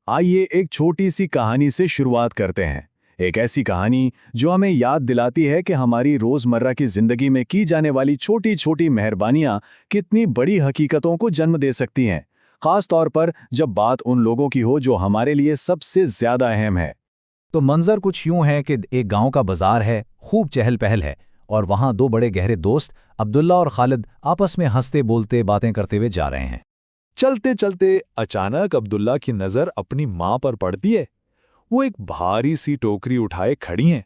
آئیے ایک چھوٹی سی کہانی سے شروعات کرتے ہیں۔ ایک ایسی کہانی جو ہمیں یاد دلاتی ہے کہ ہماری روزمرہ کی زندگی میں کی جانے والی چھوٹی چھوٹی مہربانیاں کتنی بڑی حقیقتوں کو جنم دے سکتی ہیں، خاص طور پر جب بات ان لوگوں کی ہو جو ہمارے لیے سب سے زیادہ اہم ہے۔ تو منظر کچھ یوں ہے کہ ایک گاؤں کا بازار ہے، خوب چہل پہل ہے، اور وہاں دو بڑے گہرے دوست عبداللہ اور خالد آپس میں ہنستے بولتے باتیں کرتے ہوئے جا رہے ہیں۔ چلتے چلتے اچانک عبداللہ کی نظر اپنی ماں پر پڑتی ہے۔ وہ ایک بھاری سی ٹوکری اٹھائے کھڑی ہیں،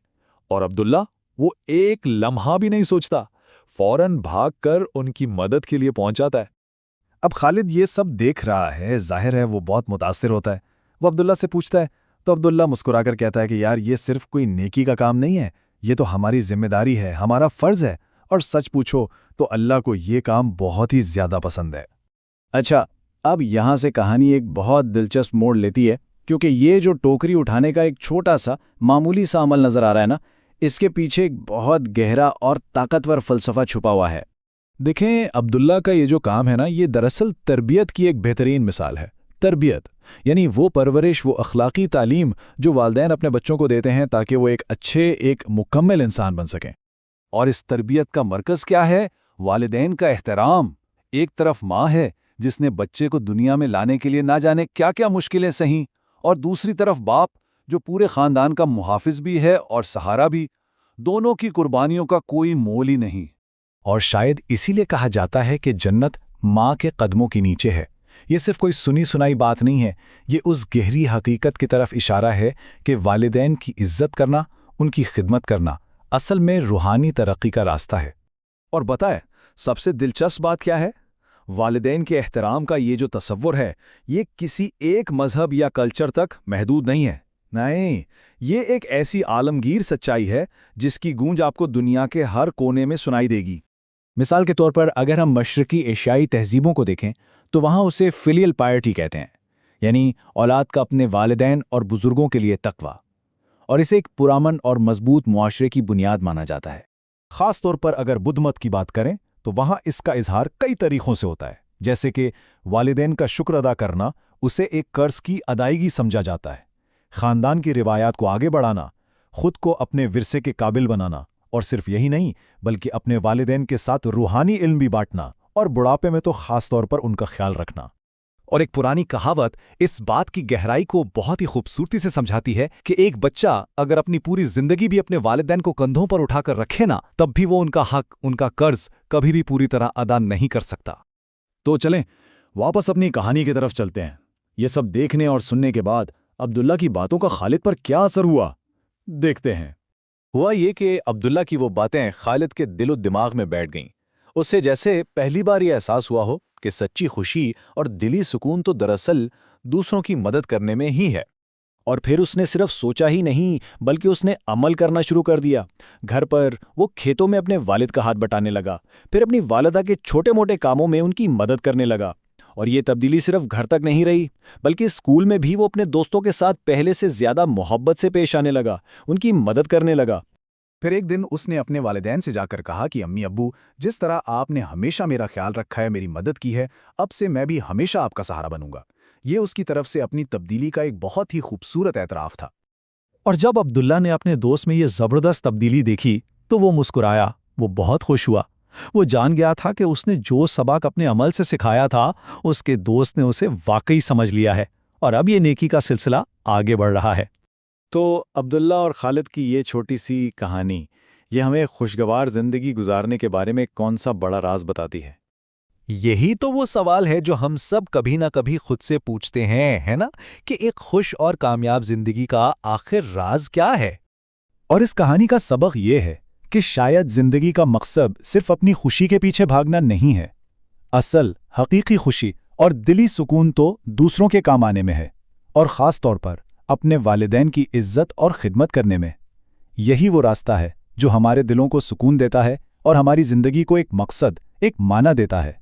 اور عبداللہ وہ ایک لمحہ بھی نہیں سوچتا، فوراً بھاگ کر ان کی مدد کے لیے پہنچ جاتا ہے۔ اب خالد یہ سب دیکھ رہا ہے، ظاہر ہے وہ بہت متاثر ہوتا ہے۔ وہ عبداللہ سے پوچھتا ہے تو عبداللہ مسکرا کر کہتا ہے کہ یار یہ صرف کوئی نیکی کا کام نہیں ہے، یہ تو ہماری ذمہ داری ہے، ہمارا فرض ہے، اور سچ پوچھو تو اللہ کو یہ کام بہت ہی زیادہ پسند ہے۔ اچھا، اب یہاں سے کہانی ایک بہت دلچسپ موڑ لیتی ہے، کیونکہ یہ جو ٹوکری اٹھانے کا ایک چھوٹا سا معمولی سا عمل نظر آ رہا ہے نا، اس کے پیچھے ایک بہت گہرا اور طاقتور فلسفہ چھپا ہوا ہے۔ دیکھیں، عبداللہ کا یہ جو کام ہے نا، یہ دراصل تربیت کی ایک بہترین مثال ہے۔ تربیت یعنی وہ پرورش، وہ اخلاقی تعلیم جو والدین اپنے بچوں کو دیتے ہیں تاکہ وہ ایک مکمل انسان بن سکیں۔ اور اس تربیت کا مرکز کیا ہے؟ والدین کا احترام۔ ایک طرف ماں ہے جس نے بچے کو دنیا میں لانے کے لیے نہ جانے کیا کیا مشکلیں سہیں، اور دوسری طرف باپ جو پورے خاندان کا محافظ بھی ہے اور سہارا بھی۔ دونوں کی قربانیوں کا کوئی مول ہی نہیں۔ اور شاید اسی لیے کہا جاتا ہے کہ جنت ماں کے قدموں کے نیچے ہے۔ یہ صرف کوئی سنی سنائی بات نہیں ہے، یہ اس گہری حقیقت کی طرف اشارہ ہے کہ والدین کی عزت کرنا، ان کی خدمت کرنا، اصل میں روحانی ترقی کا راستہ ہے۔ اور بتائے سب سے دلچسپ بات کیا ہے؟ والدین کے احترام کا یہ جو تصور ہے، یہ کسی ایک مذہب یا کلچر تک محدود نہیں ہے۔ نہیں، یہ ایک ایسی عالمگیر سچائی ہے جس کی گونج آپ کو دنیا کے ہر کونے میں سنائی دے گی۔ مثال کے طور پر اگر ہم مشرقی ایشیائی تہذیبوں کو دیکھیں تو وہاں اسے فلیل پائرٹی کہتے ہیں، یعنی اولاد کا اپنے والدین اور بزرگوں کے لیے تقویٰ، اور اسے ایک پرامن اور مضبوط معاشرے کی بنیاد مانا جاتا ہے۔ خاص طور پر اگر بدھ مت کی بات کریں تو وہاں اس کا اظہار کئی طریقوں سے ہوتا ہے، جیسے کہ والدین کا شکر ادا کرنا اسے ایک قرض کی ادائیگی سمجھا جاتا ہے، خاندان کی روایات کو آگے بڑھانا، خود کو اپنے ورثے کے قابل بنانا، اور صرف یہی نہیں بلکہ اپنے والدین کے ساتھ روحانی علم بھی بانٹنا، اور بڑھاپے میں تو خاص طور پر ان کا خیال رکھنا۔ اور ایک پرانی کہاوت اس بات کی گہرائی کو بہت ہی خوبصورتی سے سمجھاتی ہے کہ ایک بچہ اگر اپنی پوری زندگی بھی اپنے والدین کو کندھوں پر اٹھا کر رکھے نا، تب بھی وہ ان کا حق، ان کا قرض کبھی بھی پوری طرح ادا نہیں کر سکتا۔ تو چلیں واپس اپنی کہانی کی طرف چلتے ہیں۔ یہ سب دیکھنے اور سننے کے بعد عبداللہ کی باتوں کا خالد پر کیا اثر ہوا، دیکھتے ہیں۔ ہوا یہ کہ عبداللہ کی وہ باتیں خالد کے دل و دماغ میں بیٹھ گئیں۔ اسے جیسے پہلی بار یہ احساس ہوا ہو کہ سچی خوشی اور دلی سکون تو دراصل دوسروں کی مدد کرنے میں ہی ہے۔ اور پھر اس نے صرف سوچا ہی نہیں بلکہ اس نے عمل کرنا شروع کر دیا۔ گھر پر وہ کھیتوں میں اپنے والد کا ہاتھ بٹانے لگا، پھر اپنی والدہ کے چھوٹے موٹے کاموں میں ان کی مدد کرنے لگا۔ اور یہ تبدیلی صرف گھر تک نہیں رہی، بلکہ اسکول میں بھی وہ اپنے دوستوں کے ساتھ پہلے سے زیادہ محبت سے پیش آنے لگا، ان کی مدد کرنے لگا۔ پھر ایک دن اس نے اپنے والدین سے جا کر کہا کہ امی ابو، جس طرح آپ نے ہمیشہ میرا خیال رکھا ہے، میری مدد کی ہے، اب سے میں بھی ہمیشہ آپ کا سہارا بنوں گا۔ یہ اس کی طرف سے اپنی تبدیلی کا ایک بہت ہی خوبصورت اعتراف تھا۔ اور جب عبداللہ نے اپنے دوست میں یہ زبردست تبدیلی دیکھی تو وہ مسکرایا، وہ بہت خوش ہوا۔ وہ جان گیا تھا کہ اس نے جو سبق اپنے عمل سے سکھایا تھا، اس کے دوست نے اسے واقعی سمجھ لیا ہے، اور اب یہ نیکی کا سلسلہ آگے بڑھ رہا ہے۔ تو عبداللہ اور خالد کی یہ چھوٹی سی کہانی، یہ ہمیں خوشگوار زندگی گزارنے کے بارے میں کون سا بڑا راز بتاتی ہے؟ یہی تو وہ سوال ہے جو ہم سب کبھی نہ کبھی خود سے پوچھتے ہیں، ہے نا؟ کہ ایک خوش اور کامیاب زندگی کا آخر راز کیا ہے؟ اور اس کہانی کا سبق یہ ہے کہ شاید زندگی کا مقصد صرف اپنی خوشی کے پیچھے بھاگنا نہیں ہے۔ اصل حقیقی خوشی اور دلی سکون تو دوسروں کے کام آنے میں ہے، اور خاص طور پر اپنے والدین کی عزت اور خدمت کرنے میں۔ یہی وہ راستہ ہے جو ہمارے دلوں کو سکون دیتا ہے اور ہماری زندگی کو ایک مقصد، ایک معنی دیتا ہے۔